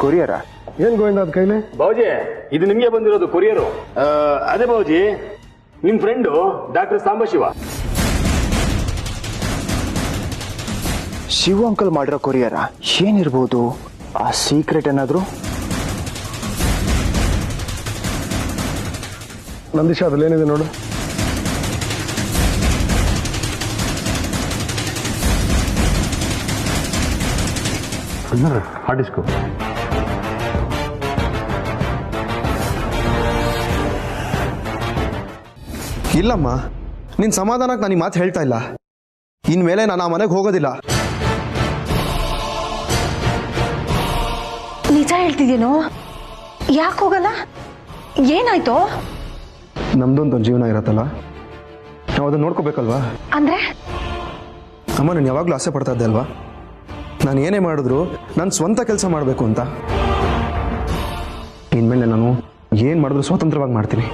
Courier ಏನ್ ಗೋವಿಂದ ಅದ್ ಕೈಲಿ? ಬಾಬುಜಿ ಇದು ನಿಮ್ಗೆ ಬಂದಿರೋದು ಕೊರಿಯರು. ಅದೇ ಬಾಬುಜಿ ನಿಮ್ friend doctor Sambashiva. Shiva uncle ಮಾಡಿರೋ ಕೊರಿಯರ ಏನಿರ್ಬೋದು? ಆ ಸೀಕ್ರೆಟ್ ಏನಾದ್ರು? ನಂದೀಶ ಅದ್ರಲ್ಲಿ ಏನಿದೆ ನೋಡು. Hard disk. ಇಲ್ಲಮ್ಮ, ನಿನ್ ಸಮಾಧಾನಕ್ಕೆ ನಾನು ಈ ಮಾತು ಹೇಳ್ತಾ ಇಲ್ಲ. ಇನ್ಮೇಲೆ ನಾನು ಆ ಮನೆಗೆ ಹೋಗೋದಿಲ್ಲ. ನಿಜ ಹೇಳ್ತಿದ್ದೀನೋ? ಯಾಕೆ ಹೋಗಲ್ಲ? ಏನಾಯ್ತು? ನಮ್ದೊಂದು ಜೀವನ ಇರತ್ತಲ್ಲ, ನಾವು ಅದನ್ನ ನೋಡ್ಕೋಬೇಕಲ್ವಾ? ಅಂದ್ರೆ ಅಮ್ಮ, ನಾನು ಯಾವಾಗಲೂ ಆಸೆ ಪಡ್ತಾ ಇದ್ದೆ ಅಲ್ವಾ, ನಾನು ಏನೇ ಮಾಡಿದ್ರು ನಾನು ಸ್ವಂತ ಕೆಲಸ ಮಾಡಬೇಕು ಅಂತ. ಇನ್ಮೇಲೆ ನಾನು ಏನು ಮಾಡಿದ್ರು ಸ್ವತಂತ್ರವಾಗಿ ಮಾಡ್ತೀನಿ.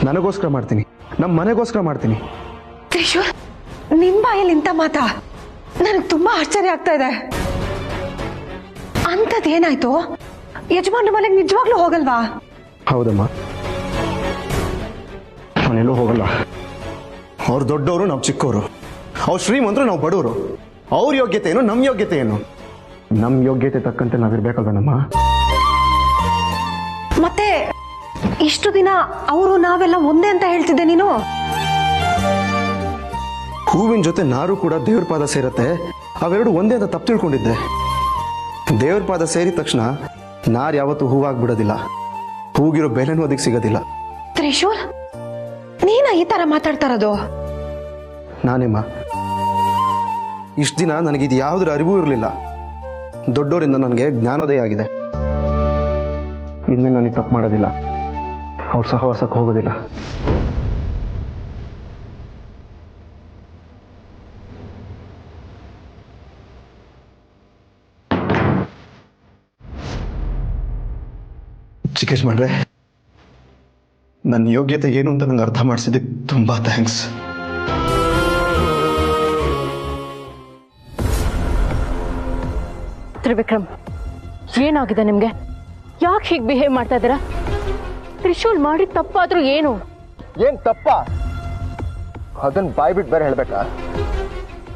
ನನಗೋಸ್ಕರ ಮಾಡ್ತೀನಿ, ನಮ್ಮ ಮನೆಗೋಸ್ಕರ ಮಾಡ್ತೀನಿ. ತ್ರಿಶೂಲ್, ನಿಮ್ ಬಾಯಲ್ಲಿ ಇಂಥ ಮಾತಾ? ನನಗೆ ತುಂಬಾ ಆಶ್ಚರ್ಯ ಆಗ್ತಾ ಇದೆ. ಅಂಥದ್ದೇನಾಯ್ತು? ಯಜಮಾನ್ರ ಮನೆಗೆ ನಿಜವಾಗ್ಲೂ ಹೋಗಲ್ವಾ? ಹೌದಮ್ಮ, ನಾನೆಲ್ಲೂ ಹೋಗಲ್ಲ. ಅವ್ರು ದೊಡ್ಡವರು, ನಾವು ಚಿಕ್ಕವರು. ಅವ್ರು ಶ್ರೀಮಂತರು, ನಾವು ಬಡವರು. ಅವ್ರ ಯೋಗ್ಯತೆ ಏನು, ನಮ್ಮ ಯೋಗ್ಯತೆ ಏನು? ನಮ್ಮ ಯೋಗ್ಯತೆ ತಕ್ಕಂತೆ ನಾವಿರ್ಬೇಕಲ್ವನಮ್ಮ. ಮತ್ತೆ ಇಷ್ಟು ದಿನ ಅವರು ನಾವೆಲ್ಲ ಒಂದೇ ಅಂತ ಹೇಳ್ತಿದ್ದೆ ನೀನು. ಹೂವಿನ ಜೊತೆ ನಾರು ಕೂಡ ದೇವ್ರ ಪಾದ ಸೇರತ್ತೆ, ಅವೆರಡು ಒಂದೇ ಅಂತ ತಪ್ಪು ತಿಳ್ಕೊಂಡಿದ್ದೆ. ದೇವ್ರ ಪಾದ ಸೇರಿದ ತಕ್ಷಣ ನಾರು ಯಾವತ್ತೂ ಹೂವಾಗ್ಬಿಡೋದಿಲ್ಲ, ಹೂಗಿರೋ ಬೆಲೆನೂ ಅದಕ್ಕೆ ಸಿಗೋದಿಲ್ಲ. ತ್ರಿಶೂಲ್, ನೀನ ಈ ತರ ಮಾತಾಡ್ತಾ ಇರೋದು? ನಾನೇಮ್ಮ, ಇಷ್ಟು ದಿನ ನನಗಿದು ಯಾವುದ್ರ ಅರಿವು ಇರಲಿಲ್ಲ. ದೊಡ್ಡವರಿಂದ ನನಗೆ ಜ್ಞಾನೋದಯ ಆಗಿದೆ. ಇನ್ಮೇಲೆ ನನಗೆ ತಪ್ಪು ಮಾಡೋದಿಲ್ಲ, ಅವ್ರ ಸಹವಾಸಕ್ಕೆ ಹೋಗೋದಿಲ್ಲ. ಚಿಕೇಶ್ ಮಾಡ್ರೆ, ನನ್ನ ಯೋಗ್ಯತೆ ಏನು ಅಂತ ನಂಗೆ ಅರ್ಥ ಮಾಡಿಸಿದ್ದಕ್ಕೆ ತುಂಬಾ ಥ್ಯಾಂಕ್ಸ್. ತ್ರಿವಿಕ್ರಮ್, ಏನಾಗಿದೆ ನಿಮ್ಗೆ? ಯಾಕೆ ಹೀಗೆ ಬಿಹೇವ್ ಮಾಡ್ತಾ ಇದ್ದೀರಾ? ತ್ರಿಶೂಲ್ ಮಾಡಿ ತಪ್ಪಾದ್ರೂ ಏನು? ಏನ್ ತಪ್ಪ? ಅದನ್ನ ಬಾಯ್ ಬಿಟ್ಟು ಬೇರೆ ಹೇಳ್ಬೇಕಾ?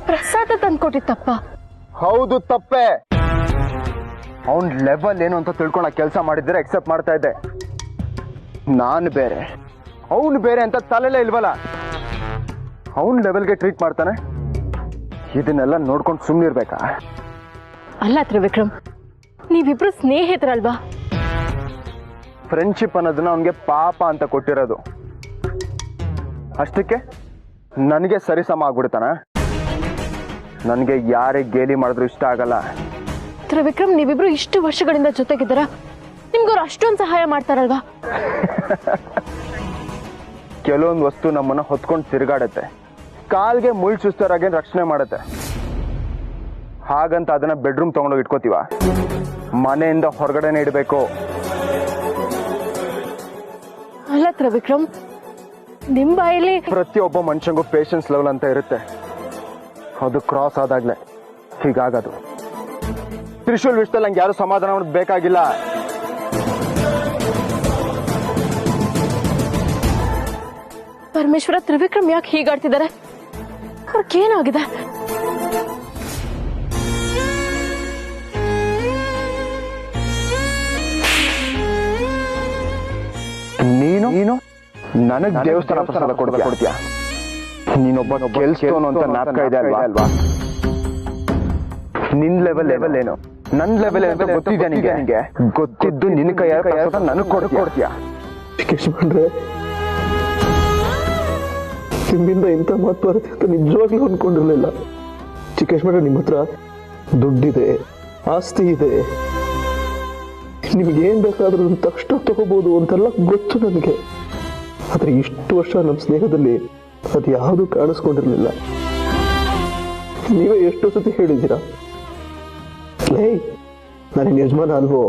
ಪ್ರಸಾದ ತಂದ್ಕೊಟ್ಟಿದ್ ತಪ್ಪ? ಹೌದು, ತಪ್ಪೇ. ಅವನ್ ಲೆವೆಲ್ ಏನು ಅಂತ ತಿಳ್ಕೊಂಡ ಕೆಲಸ ಮಾಡಿದ್ರೆ ಎಕ್ಸೆಪ್ಟ್ ಮಾಡ್ತಾ ಇದ್ದೆ. ನಾನು ಬೇರೆ, ಅವನು ಬೇರೆ ಅಂತ ತಲೆಲೇ ಇಲ್ವಲ್ಲ. ಅವನ್ ಲೆವೆಲ್ಗೆ ಟ್ರೀಟ್ ಮಾಡ್ತಾನೆ, ಇದನ್ನೆಲ್ಲ ನೋಡ್ಕೊಂಡು ಸುಮ್ಮನಿರ್ಬೇಕಾ? ಅಲ್ಲ ತ್ರಿವಿಕ್ರಮ್, ನೀವಿಬ್ರು ಸ್ನೇಹಿತರಲ್ವಾ? ಫ್ರೆಂಡ್ಶಿಪ್ ಅನ್ನೋದನ್ನ ಅವನಿಗೆ ಪಾಪ ಅಂತ ಕೊಟ್ಟಿರೋದು. ಅಷ್ಟಕ್ಕೆ ನನಗೆ ಸರಿಸಮ ಆಗ್ಬಿಡ್ತಾನ? ನನಗೆ ಯಾರೇ ಗೇಲಿ ಮಾಡಿದ್ರು ಇಷ್ಟ ಆಗಲ್ಲ. ತ್ರಿವಿಕ್ರಮ್, ನೀವಿಬ್ರು ಇಷ್ಟು ವರ್ಷಗಳಿಂದ ಜೊತೆಗಿದ್ದೀರಾ, ನಿಮ್ಗವ್ರು ಅಷ್ಟೊಂದು ಸಹಾಯ ಮಾಡ್ತಾರಲ್ವಾ? ಕೆಲವೊಂದು ವಸ್ತು ನಮ್ಮನ್ನ ಹೊತ್ಕೊಂಡು ತಿರುಗಾಡತ್ತೆ, ಕಾಲ್ಗೆ ಮುಳ್ಳು ಚುಸ್ತರಾಗೆ ರಕ್ಷಣೆ ಮಾಡತ್ತೆ. ಹಾಗಂತ ಅದನ್ನ ಬೆಡ್ರೂಮ್ ತಗೊಂಡೋಗಿ ಇಟ್ಕೋತೀವ? ಮನೆಯಿಂದ ಹೊರಗಡೆನೆ ಇಡಬೇಕು. ಅಲ್ಲ ತ್ರಿವಿಕ್ರಮ್, ನಿಮ್ ಬಾಯಲ್ಲಿ ಪ್ರತಿಯೊಬ್ಬ ಮನುಷ್ಯಂಗೂ ಪೇಷನ್ಸ್ ಲೆವೆಲ್ ಅಂತ ಇರುತ್ತೆ. ಅದು ಕ್ರಾಸ್ ಆದಾಗ್ಲೆ ಹೀಗಾಗದು. ತ್ರಿಶೂಲ್ ವಿಷಯದಲ್ಲಿ ನಂಗೆ ಯಾರು ಸಮಾಧಾನ ಬೇಕಾಗಿಲ್ಲ. ಪರಮೇಶ್ವರ, ತ್ರಿವಿಕ್ರಮ್ ಯಾಕೆ ಹೀಗಾಡ್ತಿದ್ದಾರೆ? ಅವ್ರಿಗೇನಾಗಿದೆ? ನೀನು ನನಗ್ ದೇವಸ್ಥಾನ ಪ್ರಸಾದ ಕೊಡ್ತೀಯ? ನೀನೊಬ್ಬ ಕೆಲ್ಸೋನು ಅಂತ ನಾಟಕ ಇದೆ ಅಲ್ವಾ? ನಿನ್ ಲೆವೆಲ್ ಏನು, ನನ್ ಲೆವೆಲ್ ಅಂತ ಗೊತ್ತಿದ್ಯಾ ನಿಂಗೆ? ಗೊತ್ತಿದ್ದು ನಿನ್ ಕೈಯಾರ ನನಗ್ ಕೊಡ್ತೀಯ? ನಿಮ್ಮಿಂದ ಇಂಥ ಮಾತು ಬರುತ್ತೆ ಅಂತ ನಿಜವಾಗ್ಲೂ ಅನ್ಕೊಂಡಿರ್ಲಿಲ್ಲ. ಚಿಕೇಶ್ ಮಾಡ್ರೆ, ನಿಮ್ಮ ಹತ್ರ ದುಡ್ಡಿದೆ, ಆಸ್ತಿ ಇದೆ, ನಿಮ್ಗೆ ಏನ್ ಬೇಕಾದ್ರೂ ತಕ್ಷಣ ತಗೋಬಹುದು ಅಂತೆಲ್ಲ ಗೊತ್ತು ನನಗೆ. ಆದ್ರೆ ಇಷ್ಟು ವರ್ಷ ನಮ್ಮ ಸ್ನೇಹದಲ್ಲಿ ಅದು ಯಾವುದು ಕಾಣಿಸ್ಕೊಂಡಿರ್ಲಿಲ್ಲ. ನೀವೇ ಎಷ್ಟೋ ಸತಿ ಹೇಳಿದ್ದೀರಾ, ಲೇ ನನಗೆ ಯಜಮಾನ ಅಲ್ವೋ,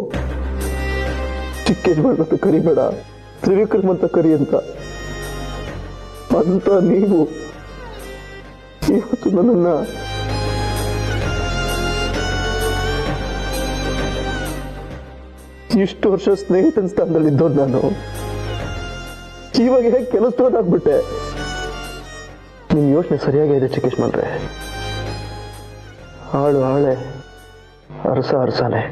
ಚಿಕ್ಕ ಯಜಮಾನ್ ಅಂತ ಕರಿಬೇಡ, ತ್ರಿವಿಕ್ರಮ್ ಅಂತ ಕರಿ ಅಂತ. ಅಂತ ನೀವು ಇವತ್ತು ನನ್ನನ್ನ ಇಷ್ಟು ವರ್ಷ ಸ್ನೇಹಿತನ ಸ್ಥಾನದಲ್ಲಿ ಇದ್ದೋದು ನಾನು ಇವಾಗ ಹೇಗೆ ಕೆಲಸದವನಾಗ್ಬಿಟ್ಟೆ. ನಿಮ್ ಯೋಚನೆ ಸರಿಯಾಗೇ ಇದೆ ಚಿಕ್ಕೇಶ್ ಮಾಡ್ರೆ. ಆಳು ಆಳೆ, ಅರಸ ಅರಸಾನೆ.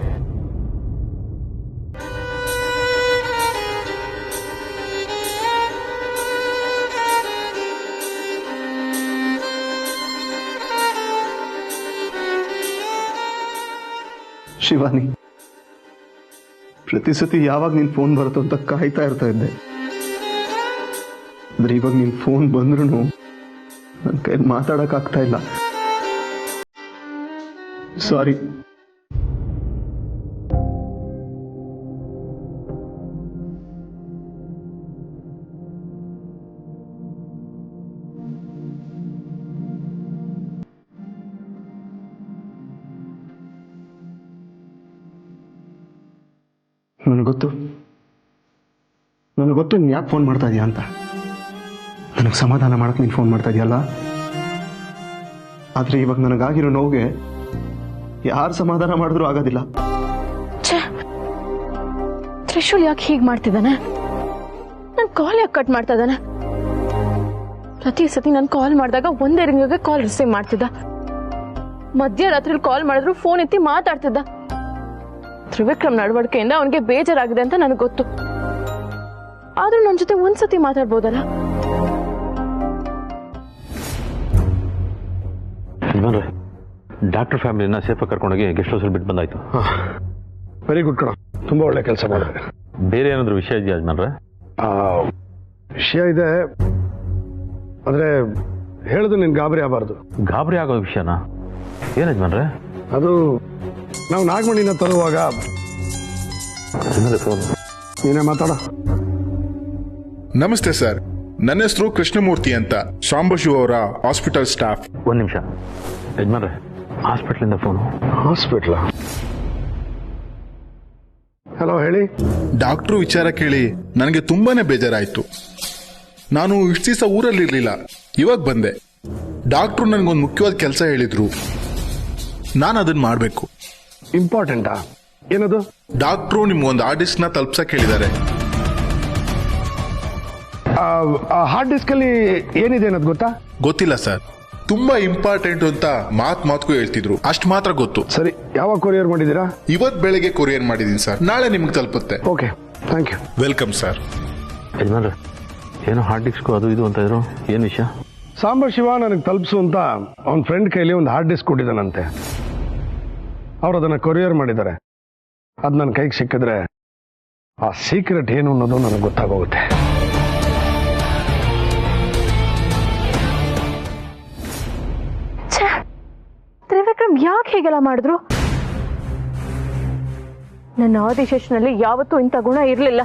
ಶಿವಾನಿ, ಪ್ರತಿ ಸತಿ ಯಾವಾಗ ನಿನ್ ಫೋನ್ ಬರುತ್ತೋ ಅಂತ ಕಾಯ್ತಾ ಇರ್ತಾ ಇದ್ದೆ. ಆದ್ರೆ ಇವಾಗ ನಿನ್ ಫೋನ್ ಬಂದ್ರು ನನ್ನ ಕೈಯಲ್ಲಿ ಮಾತಾಡಕ್ ಆಗ್ತಾ ಇಲ್ಲ. ಸಾರಿ. ನನಗೆ ಗೊತ್ತು ನೀನು ಯಾಕೆ ಫೋನ್ ಮಾಡ್ತಾ ಇದೀಯ ಅಂತ. ನನಗೆ ಸಮಾಧಾನ ಮಾಡಕ್ಕೆ ನೀನು ಫೋನ್ ಮಾಡ್ತಾ ಇದೆಯಲ್ಲ. ಆದರೆ ಇವಾಗ ನನಗಾಗಿರೋ ನೋವಿಗೆ ಯಾರು ಸಮಾಧಾನ ಮಾಡಿದ್ರೂ ಆಗೋದಿಲ್ಲ. ತ್ರಿಶೂಲ್ ಯಾಕೆ ಹೀಗೆ ಮಾಡ್ತಿದ್ದಾನೆ? ನನ್ನ ಕಾಲ್ ಯಾಕೆ ಕಟ್ ಮಾಡ್ತಾ ಇದ್ದಾನೆ? ಪ್ರತಿ ಸತಿ ನಾನು ಕಾಲ್ ಮಾಡಿದಾಗ ಒಂದೇ ರಿಂಗಿಗೆ ಕಾಲ್ ರಿಸೀವ್ ಮಾಡ್ತಿದ್ದ. ಮಧ್ಯರಾತ್ರಿ ಕಾಲ್ ಮಾಡಿದ್ರು ಫೋನ್ ಎತ್ತಿ ಮಾತಾಡ್ತಿದ್ದ. ತ್ರಿವಿಕ್ರಮ್ ನಡವಳಿಕೆಯಿಂದ ಅವನಿಗೆ ಬೇಜಾರಾಗಿದೆ ಅಂತ ನನಗೆ ಗೊತ್ತು. ಆದ್ರೂ ನನ್ನ ಜೊತೆ ಒಂದ್ಸತಿ ಮಾತಾಡ್ಬೋದಲ್ಲ. ಡಾಕ್ಟರ್ ಫ್ಯಾಮಿಲಿನ ಸೇಫಾಗಿ ಕರ್ಕೊಂಡೋಗಿ ಗೆಸ್ಟ್ ಹೌಸಲ್ಲಿ ಬಿಟ್ಟು ಬಂದಾಯ್ತು. ವೆರಿ ಗುಡ್ ಕಣ, ತುಂಬಾ ಒಳ್ಳೆ ಕೆಲಸ ಮಾಡಿದ್ರೆ. ಬೇರೆ ಏನಾದ್ರು ವಿಷಯ ಇದೆಯಾ ಯಜಮಾನ್ರೆ? ವಿಷಯ ಇದೆ, ಆದ್ರೆ ಹೇಳಿದ್ರು ನೀನ್ ಗಾಬರಿ ಆಗಬಾರ್ದು. ಗಾಬರಿ ಆಗೋ ವಿಷಯನಾ? ಏನ್ ಯಜಮಾನ್ರೆ? ಅದು ನಾವು ನಾಗಮಣಿನ ತರುವಾಗ ನೀನೇ ಮಾತಾಡ. ನಮಸ್ತೆ ಸರ್, ನನ್ನ ಹೆಸರು ಕೃಷ್ಣಮೂರ್ತಿ ಅಂತ, ಶಾಂಬಶಿವ ಅವರ ಹಾಸ್ಪಿಟಲ್ ಸ್ಟಾಫ್. ಒಂದ್ ನಿಮಿಷ ಯಜಮಾನ್ರೆ, ಹಾಸ್ಪಿಟ್ಲಿಂದ ಫೋನು. ಹಾಸ್ಪಿಟ್ಲ? ಹಲೋ, ಹೇಳಿ. ಡಾಕ್ಟ್ರು ವಿಚಾರ ಕೇಳಿ ನನಗೆ ತುಂಬಾನೇ ಬೇಜಾರಾಯ್ತು. ನಾನು ಇಷ್ಟು ದಿವಸ ಊರಲ್ಲಿರ್ಲಿಲ್ಲ, ಇವಾಗ ಬಂದೆ. ಡಾಕ್ಟ್ರು ನನಗೊಂದು ಮುಖ್ಯವಾದ ಕೆಲಸ ಹೇಳಿದ್ರು, ನಾನು ಅದನ್ನ ಮಾಡಬೇಕು. ಇಂಪಾರ್ಟೆಂಟಾ? ಏನದು? ಡಾಕ್ಟ್ರು ನಿಮ್ಗೊಂದು ಹಾರ್ಡ್ ಡಿಸ್ಕ್ ನ ತಲುಪ್ಸಕ್ ಹೇಳಿದ್ದಾರೆ. ಹಾರ್ಡ್ ಡಿಸ್ಕ್ ಅಲ್ಲಿ ಏನಿದೆ ಅನ್ನೋದು ಗೊತ್ತಾ? ಗೊತ್ತಿಲ್ಲ ಸರ್, ತುಂಬಾ ಇಂಪಾರ್ಟೆಂಟ್ ಅಂತ ಮಾತ್ಗೂ ಹೇಳ್ತಿದ್ರು, ಅಷ್ಟು ಮಾತ್ರ ಗೊತ್ತು. ಸರಿ, ಯಾವಾಗ ಕೊರಿಯರ್ ಮಾಡಿದ್ದೀರಾ? ಇವತ್ ಬೆಳಗ್ಗೆ ಕೊರಿಯರ್ ಮಾಡಿದೀನಿ ಸರ್, ನಾಳೆ ನಿಮ್ಗೆ ತಲುಪುತ್ತೆ. Okay, thank you. Welcome sir. ಯಜಮಾನ್ರೆ, ಏನೋ ಹಾರ್ಡ್ ಡಿಸ್ಕ್ ಅದು ಇದು ಅಂತ ಇದ್ರು, ಏನ್ ವಿಷಯ? ಸಾಂಬಶಿವ ನನಗೆ ತಲುಪಿಸು ಅಂತ ಅವನ ಫ್ರೆಂಡ್ ಕೈಲಿ ಒಂದು ಹಾರ್ಡ್ ಡಿಸ್ಕ್ ಕೊಟ್ಟಿದ್ದಾನಂತೆ. ಅವ್ರು ಅದನ್ನ ಕೊರಿಯರ್ ಮಾಡಿದ್ದಾರೆ. ಅದು ನನ್ನ ಕೈಗೆ ಸಿಕ್ಕಿದ್ರೆ ಆ ಸೀಕ್ರೆಟ್ ಏನು ಅನ್ನೋದು ನನಗೆ ಗೊತ್ತಾಗೋಗುತ್ತೆ. ತ್ರಿವಿಕ್ರಮ್ ಯಾಕೆ ಹೀಗೆಲ್ಲ ಮಾಡಿದ್ರು? ನನ್ನ ಆದಿಶೇಷನಲ್ಲಿ ಯಾವತ್ತೂ ಇಂಥ ಗುಣ ಇರಲಿಲ್ಲ.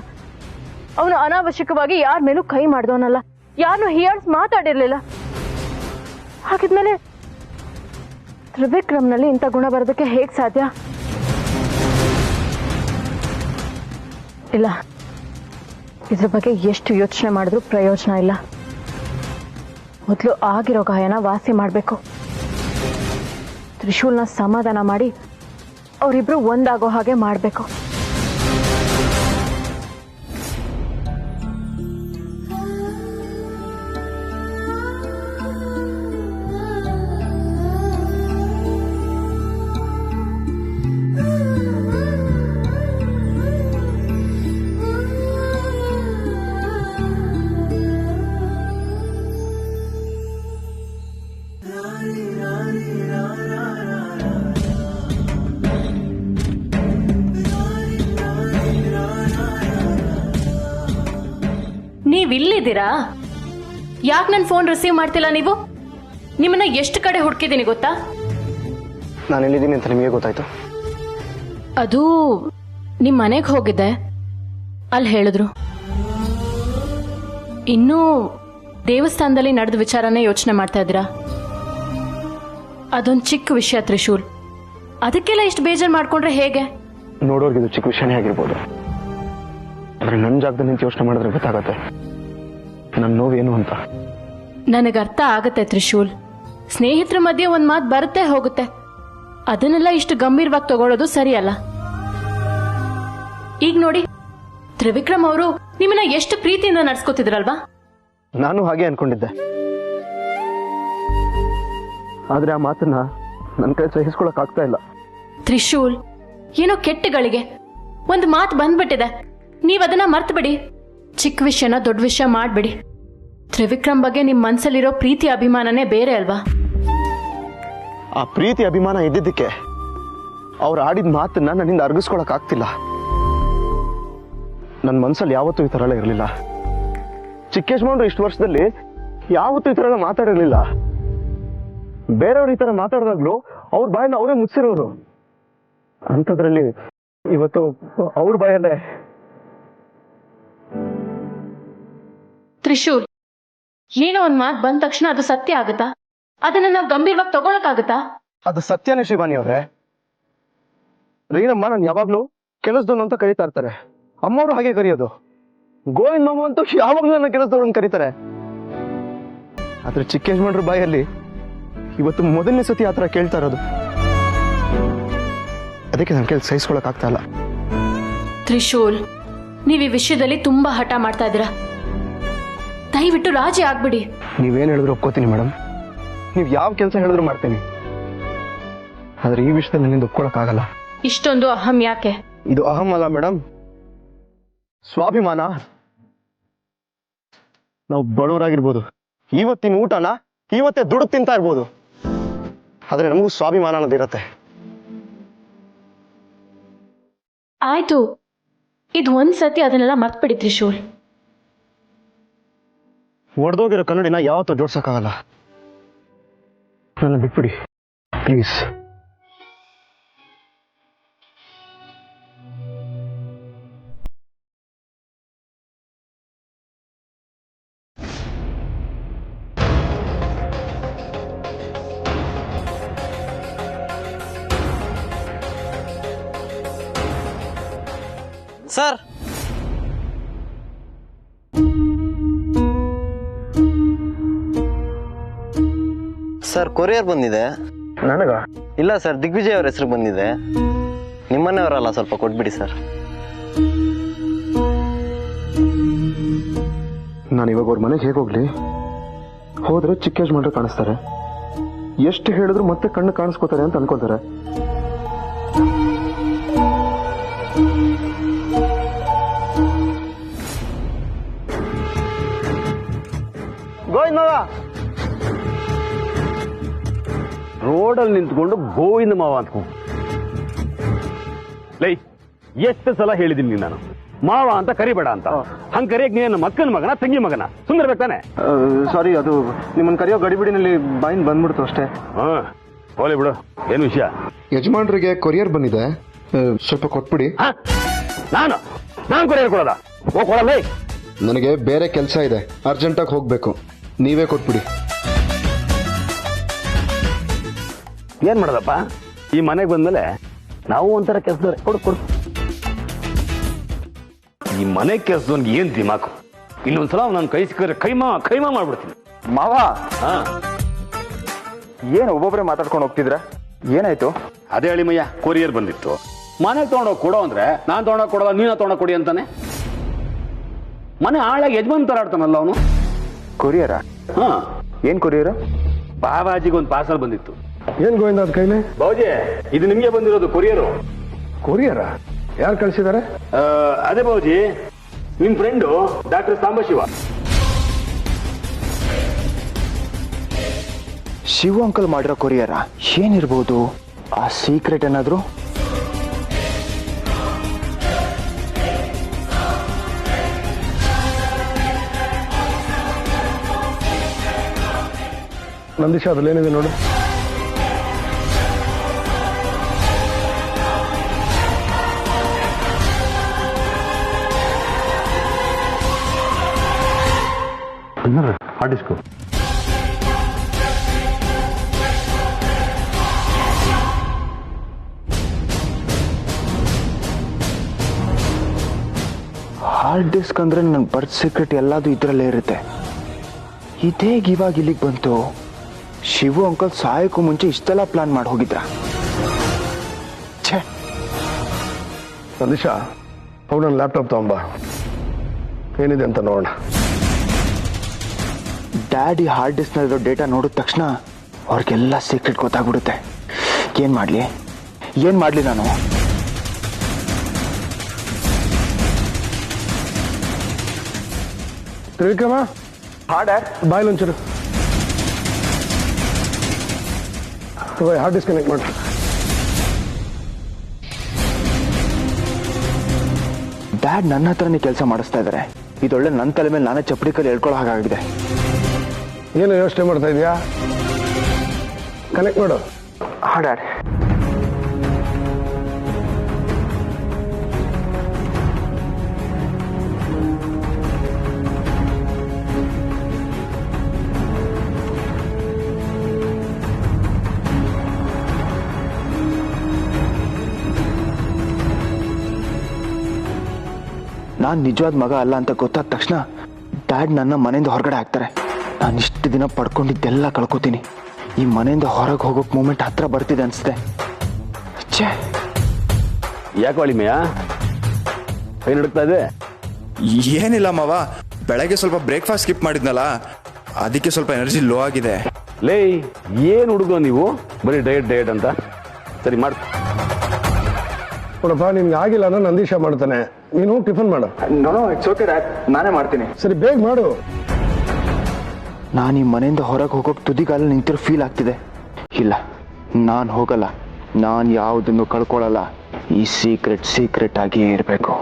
ಅವನು ಅನಾವಶ್ಯಕವಾಗಿ ಯಾರ ಮೇಲೂ ಕೈ ಮಾಡಿದವನಲ್ಲ, ಯಾರನ್ನು ಹಿಯಾರ್ಸ್ ಮಾತಾಡಿರ್ಲಿಲ್ಲ. ಹಾಗಿದ್ಮೇಲೆ ತ್ರಿವಿಕ್ರಮ್ನಲ್ಲಿ ಇಂಥ ಗುಣ ಬರೋದಕ್ಕೆ ಹೇಗೆ ಸಾಧ್ಯ? ಇಲ್ಲ, ಇದ್ರ ಬಗ್ಗೆ ಎಷ್ಟು ಯೋಚನೆ ಮಾಡಿದ್ರೂ ಪ್ರಯೋಜನ ಇಲ್ಲ. ಮೊದಲು ಆಗಿರೋ ಗಾಯನ ವಾಸಿ ಮಾಡಬೇಕು. ತ್ರಿಶೂಲ್ನ ಸಮಾಧಾನ ಮಾಡಿ ಅವರಿಬ್ರು ಒಂದಾಗೋ ಹಾಗೆ ಮಾಡಬೇಕು. ನೀವಿಲ್ಲಿದ್ದೀರಾ? ಯಾಕೆ ನನ್ನ ಫೋನ್ ರಿಸೀವ್ ಮಾಡ್ತಿಲ್ಲ ನೀವು? ನಿಮ್ಮನ್ನ ಎಷ್ಟು ಕಡೆ ಹುಡುಕಿದ್ದೀನಿ ಗೊತ್ತಾ? ನಾನು ಎಲ್ಲಿದ್ದೀನಿ ಅಂತ ನಿಮಗೆ ಗೊತ್ತಾಯ್ತು? ಅದು ನಿಮ್ಮ ಮನೆಗೆ ಹೋಗಿದ್ದೆ, ಅಲ್ಲಿ ಹೇಳಿದ್ರು. ಇನ್ನೂ ದೇವಸ್ಥಾನದಲ್ಲಿ ನಡೆದ ವಿಚಾರನೇ ಯೋಚನೆ ಮಾಡ್ತಾ ಇದ್ದೀರಾ? ಅದೊಂದು ಚಿಕ್ಕ ವಿಷಯ ತ್ರಿಶೂಲ್, ಅದಕ್ಕೆಲ್ಲ ಇಷ್ಟು ಬೇಜಾರು ಮಾಡ್ಕೊಂಡ್ರೆ ಹೇಗೆ? ನೋಡೋರ್ಗೆ ಇದು ಚಿಕ್ಕ ವಿಷಯನೇ ಆಗಿರ್ಬೋದು, ಆದ್ರೆ ನನ್ನ ಜಾಗದಲ್ಲಿ ನಿಂತು ಯೋಚನೆ ಮಾಡಿದ್ರೆ ಗೊತ್ತಾಗತ್ತೆ ನನ್ನ ನೋವೇನು ಅಂತ. ನನಗೆ ಅರ್ಥ ಆಗತ್ತೆ ತ್ರಿಶೂಲ್. ಸ್ನೇಹಿತರ ಮಧ್ಯೆ ಒಂದ್ ಮಾತು ಬರುತ್ತೆ ಹೋಗುತ್ತೆ, ಅದನ್ನೆಲ್ಲ ಇಷ್ಟು ಗಂಭೀರವಾಗಿ ತಗೊಳ್ಳೋದು ಸರಿಯಲ್ಲ. ಈಗ ನೋಡಿ, ತ್ರಿವಿಕ್ರಮ್ ಅವರು ನಿಮ್ಮನ್ನ ಎಷ್ಟು ಪ್ರೀತಿಯಿಂದ ನಡ್ಸ್ಕೊತಿದ್ರಲ್ವಾ? ನಾನು ಹಾಗೆ ಅನ್ಕೊಂಡಿದ್ದೆ, ಆದ್ರೆ ಆ ಮಾತನ್ನ ನನ್ನ ಕೈ ಸಹಿಸ್ಕೊಳಕ್ ಆಗ್ತಾ ಇಲ್ಲ. ತ್ರಿಶೂಲ್, ಏನೋ ಕೆಟ್ಟಗಳಿಗೆ ಒಂದು ಮಾತು ಬಂದ್ಬಿಟ್ಟಿದೆ, ನೀವದನ್ನ ಮರ್ತು ಬಿಡಿ. ಚಿಕ್ಕ ವಿಷಯನ ದೊಡ್ಡ ವಿಷಯ ಮಾಡ್ಬಿಡಿ. ತ್ರಿವಿಕ್ರಮ್ ಬಗ್ಗೆ ನಿಮ್ ಮನ್ಸಲ್ಲಿರೋ ಪ್ರೀತಿ ಅಭಿಮಾನನೇ ಬೇರೆ ಅಲ್ವಾ? ಆ ಪ್ರೀತಿ ಅಭಿಮಾನ ಇದ್ದಿದ್ದಕ್ಕೆ ಅವ್ರು ಆಡಿದ ಮಾತನ್ನ ನನ್ನಿಂದ ಅರ್ಗಿಸ್ಕೊಳಕ್ ಆಗ್ತಿಲ್ಲ. ನನ್ನ ಮನ್ಸಲ್ಲಿ ಯಾವತ್ತೂ ಈ ತರ ಎಲ್ಲ ಇರಲಿಲ್ಲ. ಚಿಕ್ಕೇಶ್ಮಂಡ್ರು ಇಷ್ಟು ವರ್ಷದಲ್ಲಿ ಯಾವತ್ತೂ ಈ ತರ ಎಲ್ಲ ಮಾತಾಡಿರ್ಲಿಲ್ಲ. ಬೇರೆಯವ್ರು ಈ ತರ ಮಾತಾಡಿದಾಗ್ಲೂ ಅವ್ರ ಬಾಯನ್ನ ಅವರೇ ಮುಚ್ಚಿರೋರು. ಅಂಥದ್ರಲ್ಲಿ ಇವತ್ತು ಅವ್ರ ಬಾಯಲ್ಲೇ. ತ್ರಿಶೂಲ್, ಏನೋ ಒಂದ್ ಮಾತು ಬಂದ ತಕ್ಷಣ ಅದು ಸತ್ಯ ಆಗುತ್ತಾ? ಅದನ್ನ ನಾವು ಗಂಭೀರವಾಗಿ ತಗೊಳಕಾಗುತ್ತಾ? ಅದು ಸತ್ಯನೇ ಶಿವಾನಿ ಅವ್ರೆ. ರೀನಮ್ಮ ನಾನು ಯಾವಾಗ್ಲೂ ಕೆಲಸದವನು ಅಂತ ಕರೀತಾ ಇರ್ತಾರೆ, ಅಮ್ಮವರು ಹಾಗೆ ಕರೆಯೋದು. ಗೋವಿಂದ ಮಾಮ ಅಂತೂ ಯಾವಾಗ್ಲೂ ನನ್ನ ಕೆಲಸದವ್ರನ್ನ ಕರೀತಾರೆ. ಆದ್ರೆ ಚಿಕ್ಕೇಶ್ಮಂಡ್ರ ಬಾಯಲ್ಲಿ ಇವತ್ತು ಮೊದಲನೇ ಸತಿ ಆ ಥರ ಕೇಳ್ತಾ ಇರೋದು. ಅದಕ್ಕೆ ನನ್ನ ಕೆಲಸ ಸಹಿಸ್ಕೊಳಕ್ ಆಗ್ತಾ ಇಲ್ಲ. ತ್ರಿಶೂಲ್, ನೀವ್ ಈ ವಿಷಯದಲ್ಲಿ ತುಂಬಾ ಹಠ ಮಾಡ್ತಾ ಇದ್ದೀರಾ. ದಯವಿಟ್ಟು ರಾಜಿ ಆಗ್ಬಿಡಿ. ನೀವೇನ್ ಹೇಳಿದ್ರು ಒಪ್ಕೋತೀನಿ ಮೇಡಮ್, ನೀವ್ ಯಾವ ಕೆಲಸ ಹೇಳಿದ್ರು ಮಾಡ್ತೀನಿ. ಆದ್ರೆ ಈ ವಿಷಯದಲ್ಲಿ ನನ್ನಿಂದ ಒಪ್ಕೊಳಕ್ ಆಗಲ್ಲ. ಇಷ್ಟೊಂದು ಅಹಂ ಯಾಕೆ? ಇದು ಅಹಂ ಅಲ್ಲ ಮೇಡಮ್, ಸ್ವಾಭಿಮಾನ. ನಾವು ಬಡವರಾಗಿರ್ಬೋದು, ಇವತ್ತಿನ ಊಟನ ಇವತ್ತೇ ದುಡ್ಡು ತಿಂತಾ ಇರ್ಬೋದು, ಆದ್ರೆ ನಮಗೂ ಸ್ವಾಭಿಮಾನ ಅನ್ನೋದಿರತ್ತೆ. ಆಯ್ತು, ಇದು ಒಂದ್ಸತಿ ಅದನ್ನೆಲ್ಲ ಮರ್ತ್ಬಿಡಿ ತ್ರಿಶೂಲ್. ಒಡೆದೋಗಿರೋ ಕನ್ನಡಿನ ಯಾವತ್ತೂ ಜೋಡ್ಸಕ್ಕಾಗಲ್ಲ. ನನ್ನ ಬಿಟ್ಬಿಡಿ ಪ್ಲೀಸ್. ಸರ್, ಸರ್ ಕೊರಿಯರ್ ಬಂದಿದೆ. ನನಗ ಇಲ್ಲ ಸರ್, ದಿಗ್ವಿಜಯ್ ಅವ್ರ ಹೆಸರು ಬಂದಿದೆ. ನಿಮ್ಮನೆಯವರಲ್ಲ, ಸ್ವಲ್ಪ ಕೊಟ್ಬಿಡಿ ಸರ್. ನಾನು ಇವಾಗ ಅವ್ರ ಮನೆಗೆ ಹೇಗೆ ಹೋಗ್ಲಿ? ಹೋದ್ರೆ ಚಿಕ್ಕ ಯಜಮಾನ್ರು ಕಾಣಿಸ್ತಾರೆ, ಎಷ್ಟು ಹೇಳಿದ್ರು ಮತ್ತೆ ಕಣ್ಣು ಕಾಣಿಸ್ಕೋತಾರೆ ಅಂತ ಅನ್ಕೋತಾರೆ. ಗೋವಿಂದ ಮಾವ ರೋಡಲ್ಲಿ ನಿಂತ್ಕೊಂಡು ಗೋವಿಂದ ಮಾವ ಅಂತ ಲೈ, ಎಷ್ಟು ಸಲ ಹೇಳಿದೀನಿ ನಾನು ಮಾವ ಅಂತ ಕರಿಬೇಡ ಅಂತ. ಹಂಗ ಕರಿಯಕ್ ನೀನು ಮಕ್ಕನ ಮಗನ ತಂಗಿ ಮಗನ ಸುಂದರ್ಬೇಕಾನೆ? ಸಾರಿ, ಅದು ನಿಮ್ಮನ್ನ ಕರೆಯೋ ಗಡಿಬಿಡಿನಲ್ಲಿ ಬಾಯಿಂದ ಬಂದ್ಬಿಡ್ತು ಅಷ್ಟೇ. ಹೋಲಿ ಬಿಡು, ಏನು ವಿಷಯ? ಯಜಮಾನ್ರಿಗೆ ಕೊರಿಯರ್ ಬಂದಿದೆ, ಸ್ವಲ್ಪ ಕೊಟ್ಬಿಡಿ. ನಾನು ಕೊರಿಯರ್ ಕೊಡೋದ? ಕೊಡಲ್ಲ. ನನಗೆ ಬೇರೆ ಕೆಲಸ ಇದೆ, ಅರ್ಜೆಂಟಾಗಿ ಹೋಗ್ಬೇಕು, ನೀವೇ ಕೊಟ್ಬಿಡಿ. ಏನ್ ಮಾಡೋದಪ್ಪ, ಈ ಮನೆಗೆ ಬಂದ್ಮೇಲೆ ನಾವು ಒಂಥರ ಕೆಲಸದವ್ರೆ. ಕೊಡು ಕೊಡು. ಈ ಮನೆ ಕೆಲಸದವನ್ಗೆ ಏನ್ ದಿಮಾಕು. ಇನ್ನೊಂದ್ಸಲ ನಾನು ಕೈ ಸಿಕ್ಕರೆ ಕೈಮಾ ಮಾಡ್ಬಿಡ್ತೀನಿ. ಮಾವ, ಏನ್ ಒಬ್ಬೊಬ್ರೆ ಮಾತಾಡ್ಕೊಂಡು ಹೋಗ್ತಿದ್ರ? ಏನಾಯ್ತು? ಅದೇ ಹೇಳಿ ಮಯ್ಯ, ಕೊರಿಯರ್ ಬಂದಿತ್ತು. ಮನೆಗೆ ತಗೊಂಡೋಗಿ ಕೊಡೋ ಅಂದ್ರೆ ನಾನ್ ತಗೊಂಡೋಗಿ ಕೊಡೋಲ್ಲ, ನೀನ ತಗೊಂಡೋಗಿ ಕೊಡಿ ಅಂತಾನೆ. ಮನೆ ಹಾಳಾಗಿ ಯಜಮಾನ್ ತರ ಆಡ್ತಾನಲ್ಲ ಅವನು. ಕೊರಿಯರ? ಏನ್ ಕೊರಿಯರ್? ಬಾಬಾಜಿಗೆ ಒಂದು ಪಾರ್ಸಲ್ ಬಂದಿತ್ತು. ಏನ್ ಗೋವಿಂದ ಅದ್ ಕೈಲಿ? ಬಾಬುಜಿ, ಇದು ನಿಮ್ಗೆ ಬಂದಿರೋದು ಕೊರಿಯರು. ಕೊರಿಯರ? ಯಾರು ಕಳಿಸಿದಾರೆ? ಅದೇ ಬಾಬುಜಿ, ನಿಮ್ friend doctor Sambashiva. Shiva uncle ಮಾಡಿರೋ ಕೊರಿಯರ? ಏನಿರ್ಬೋದು ಆ ಸೀಕ್ರೆಟ್? ಏನಾದ್ರು ನಂದೀಶ, ಅದ್ರಲ್ಲೇನಿದೆ ನೋಡು. Hard disk. ಹಾರ್ಡ್ ಡಿಸ್ಕ್ ಅಂದ್ರೆ ನನ್ನ ಬರ್ತ್ ಸೀಕ್ರೆಟ್ ಎಲ್ಲದೂ ಇದ್ರಲ್ಲೇ ಇರುತ್ತೆ. ಇದೇಗ ಇವಾಗ ಇಲ್ಲಿಗೆ ಬಂತು? ಶಿವು ಅಂಕಲ್ ಸಾಯಕ್ಕೂ ಮುಂಚೆ ಇಷ್ಟೆಲ್ಲ ಪ್ಲಾನ್ ಮಾಡಿ ಹೋಗಿದ್ರ? ನಂದೀಶ, ಅವು ನನ್ನ ಲ್ಯಾಪ್ಟಾಪ್ ತಗೊಂಬ, ಏನಿದೆ ಅಂತ ನೋಡೋಣ. ಡ್ಯಾಡಿ ಹಾರ್ಡ್ ಡಿಸ್ಕ್ನಲ್ಲಿರೋ ಡೇಟಾ ನೋಡಿದ ತಕ್ಷಣ ಅವ್ರಿಗೆಲ್ಲ ಸೀಕ್ರೆಟ್ ಗೊತ್ತಾಗ್ಬಿಡುತ್ತೆ. ಏನು ಮಾಡಲಿ ನಾನು? ತ್ರಿವಿಕ್ರಮ, ಡ್ಯಾಡ್. ಬಾಯ್ಲ್ ಒಂಚೂರು ಹಾರ್ಡ್ ಡಿಸ್ಕನೆಕ್ಟ್ ಮಾಡಿ. ಡ್ಯಾಡ್ ನನ್ನ ಹತ್ರನೇ ಕೆಲಸ ಮಾಡಿಸ್ತಾ ಇದ್ದಾರೆ. ಇದೊಳ್ಳೆ ನನ್ನ ತಲೆ ಮೇಲೆ ನಾನೇ ಚಪ್ಪಡಿ ಕಲ್ಲಿ ಹೇಳ್ಕೊಳ್ಳೋ ಹಾಗಾಗಿದೆ. ಏನು ಯೋಚನೆ ಮಾಡ್ತಾ ಇದೀಯಾ? ಕನೆಕ್ಟ್ ಮಾಡು. ಡ್ಯಾಡ್. ನಾನು ನಿಜವಾದ ಮಗ ಅಲ್ಲ ಅಂತ ಗೊತ್ತಾದ ತಕ್ಷಣ ಡ್ಯಾಡ್ ನನ್ನ ಮನೆಯಿಂದ ಹೊರಗಡೆ ಹಾಕ್ತಾರೆ. ನಾನು ಇಷ್ಟು ದಿನ ಪಡ್ಕೊಂಡಿದ್ದೆಲ್ಲ ಕಳ್ಕೊತೀನಿ. ಈ ಮನೆಯಿಂದ ಹೊರಗೆ ಹೋಗೋಕೆ ಮೂಮೆಂಟ್ ಹತ್ರ ಬರ್ತಿದೆ ಅನ್ಸುತ್ತೆ. ಛೇ, ಯಾಕೆ ಅಳಿಮೆಯ ಕೈ ನಡುಕ್ತಾ ಇದೆ? ಏನಿಲ್ಲ ಮಾವ, ಬೆಳಗ್ಗೆ ಸ್ವಲ್ಪ ಬ್ರೇಕ್ಫಾಸ್ಟ್ ಸ್ಕಿಪ್ ಮಾಡಿದ್ನಲ್ಲ, ಅದಕ್ಕೆ ಸ್ವಲ್ಪ ಎನರ್ಜಿ ಲೋ ಆಗಿದೆ. ಲೇ, ಏನು ಹುಡುಗೋ ನೀವು, ಬರೀ ಡಯಟ್ ಅಂತ. ಸರಿ ಮಾಡು. ನೋಡಪ್ಪ, ನಿನ್ಗೆ ಆಗಿಲ್ಲ ಅಂದ್ರೆ ನಂದೀಶ ಮಾಡ್ತಾನೆ, ನೀನು ಟಿಫನ್ ಮಾಡು. ಇಟ್ಸ್ ಓಕೆ ಡ್ಯಾಡ್, ನಾನೇ ಮಾಡ್ತೀನಿ. ಸರಿ, ಬೇಗ ಮಾಡು. ನಾನು ಈ ಮನೆಯಿಂದ ಹೊರಗೆ ಹೋಗೋಕೆ ತುದಿಗಾಲ ನಿಂತಿರೋ ಫೀಲ್ ಆಗ್ತಿದೆ. ಇಲ್ಲ, ನಾನು ಹೋಗಲ್ಲ. ನಾನು ಯಾವುದನ್ನು ಕಳ್ಕೊಳ್ಳಲ್ಲ. ಈ ಸೀಕ್ರೆಟ್ ಆಗಿಯೇ ಇರಬೇಕು.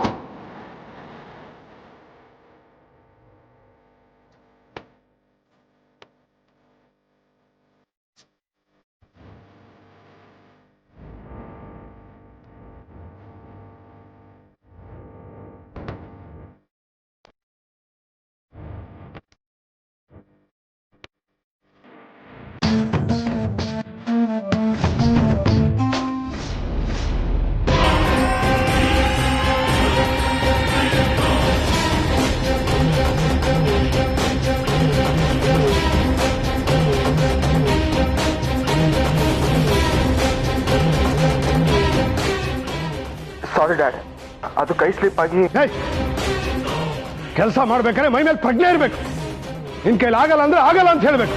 ಸಾರಿ ಡ್ಯಾಡ್, ಅದು ಕೈ ಸ್ಲಿಪ್ ಆಗಿ. ಕೆಲಸ ಮಾಡ್ಬೇಕಾದ್ರೆ ಮೈ ಮೇಲೆ ಪ್ರಜ್ಞೆ ಇರ್ಬೇಕು. ನಿನ್ ಕೈಲಿ ಆಗಲ್ಲ ಅಂದ್ರೆ ಆಗಲ್ಲ ಅಂತ ಹೇಳ್ಬೇಕು.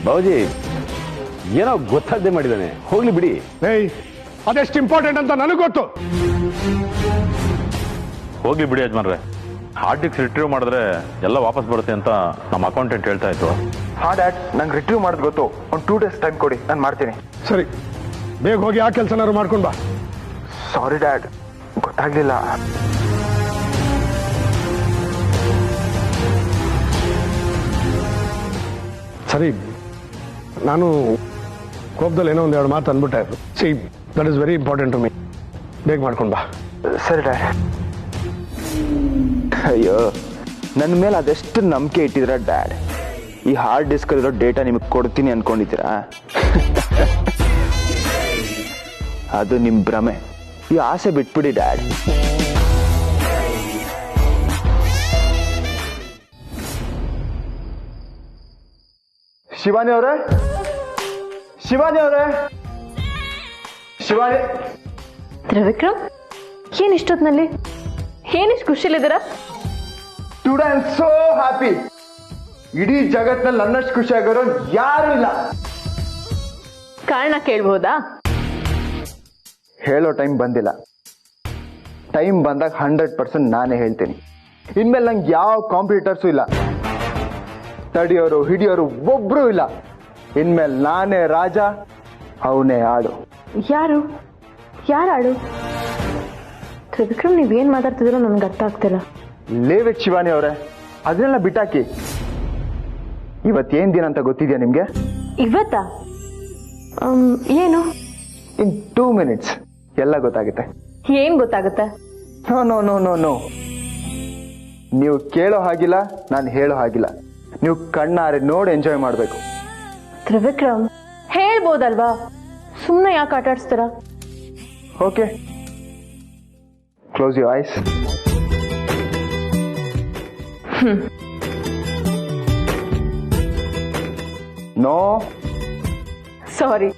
ಬಾಬುಜಿ ಏನೋ ಗೊತ್ತಾಗದೆ ಮಾಡಿದ್ದಾನೆ, ಹೋಗ್ಲಿ ಬಿಡಿ. ಅದೆಷ್ಟು ಇಂಪಾರ್ಟೆಂಟ್ ಅಂತ ನನಗೆ ಗೊತ್ತು. ಹೋಗ್ಲಿ ಬಿಡಿ ಯಜಮಾನ್ರೆ, ಹಾರ್ಡ್ ಡಿಸ್ಕ್ ರಿಟ್ರೀವ್ ಮಾಡಿದ್ರೆ ಎಲ್ಲ ವಾಪಸ್ ಬರುತ್ತೆ ಅಂತ ನಮ್ಮ ಅಕೌಂಟೆಂಟ್ ಹೇಳ್ತಾ ಇತ್ತು. ಡ್ಯಾಡ್, ನಂಗೆ ರಿಟ್ರೀವ್ ಮಾಡೋದು ಗೊತ್ತು. ಒಂದು 2 days ಟೈಮ್ ಕೊಡಿ, ನಾನು ಮಾಡ್ತೀನಿ. ಸರಿ, ಬೇಗ ಹೋಗಿ ಆ ಕೆಲಸನಾದ್ರು ಮಾಡ್ಕೊಂಡು ಬಾ. ಸಾರಿ ಡ್ಯಾಡ್, ಗೊತ್ತಾಗ್ಲಿಲ್ಲ. ಸರಿ, ನಾನು ಕೋಪದಲ್ಲಿ ಏನೋ ಒಂದೆರಡು ಮಾತು ಅಂದ್ಬಿಟ್ಟೆ. See, that is very important to me. ಬೇಗ ಮಾಡ್ಕೊಂಡು ಬಾ. ಸರಿ ಡ್ಯಾಡ್. ಅಯ್ಯೋ, ನನ್ನ ಮೇಲೆ ಅದೆಷ್ಟು ನಂಬಿಕೆ ಇಟ್ಟಿದ್ರ ಡ್ಯಾಡ್. ಈ ಹಾರ್ಡ್ ಡಿಸ್ಕಲ್ಲಿರೋ ಡೇಟಾ ನಿಮಗೆ ಕೊಡ್ತೀನಿ ಅನ್ಕೊಂಡಿದ್ದೀರಾ? ಅದು ನಿಮ್ಮ ಭ್ರಮೆ. ಈ ಆಸೆ ಬಿಟ್ಬಿಡಿ ಡ್ಯಾಡ್. ಶಿವಾನಿ ಅವರೇ, ತ್ರಿವಿಕ್ರಮ್, ಏನ್ ಇಷ್ಟೊತ್ನಲ್ಲಿ ಏನಿಷ್ಟು ಖುಷಿಲಿದ್ದೀರಾ? Today I am so happy. ಇಡೀ ಜಗತ್ನಲ್ಲಿ ನನ್ನಷ್ಟು ಖುಷಿ ಆಗೋರು ಯಾರು ಇಲ್ಲ. ಕಾರಣ ಕೇಳ್ಬೋದಾ? ಹೇಳೋ ಟೈಮ್ ಬಂದಿಲ್ಲ. ಟೈಮ್ ಬಂದಾಗ 100% ನಾನೇ ಹೇಳ್ತೀನಿ. ಇನ್ಮೇಲೆ ನಂಗೆ ಯಾವ ಕಾಂಪಿಟೇಟರ್ಸು ಇಲ್ಲ. ತಡಿಯೋರು ಹಿಡಿಯೋರು ಒಬ್ರು ಇಲ್ಲ. ಇನ್ಮೇಲೆ ನಾನೇ ರಾಜ, ಅವನೇ ಆಡು. ಯಾರು ಆಡು? ತ್ರಿವಿಕ್ರಮ್, ನೀವೇನ್ ಮಾತಾಡ್ತಿದ್ರೋ ನನ್ಗೆ ಅರ್ಥ ಆಗ್ತಿಲ್ಲ. ಲೇವಿಟ್ ಶಿವಾನಿ ಅವರೇ, ಅದನ್ನೆಲ್ಲ ಬಿಟ್ಟಾಕಿ. ಇವತ್ತೇನ್ ದಿನ ಅಂತ ಗೊತ್ತಿದ್ಯಾ ನಿಮ್ಗೆ? ಇವತ್ತಾ? ಏನು? ಇನ್ 2 minutes ಎಲ್ಲ ಗೊತ್ತಾಗುತ್ತೆ. ಏನ್ ಗೊತ್ತಾಗುತ್ತೆ? ನೋ, ನೀವು ಕೇಳೋ ಹಾಗಿಲ್ಲ, ನಾನು ಹೇಳೋ ಹಾಗಿಲ್ಲ. ನೀವು ಕಣ್ಣಾರೆ ನೋಡಿ ಎಂಜಾಯ್ ಮಾಡಬೇಕು. ತ್ರಿವಿಕ್ರಮ್, ಹೇಳ್ಬೋದಲ್ವಾ? ಸುಮ್ಮನೆ ಯಾಕೆ ಆಟ ಆಡಿಸ್ತೀರಾ? Okay, close your eyes. No, sorry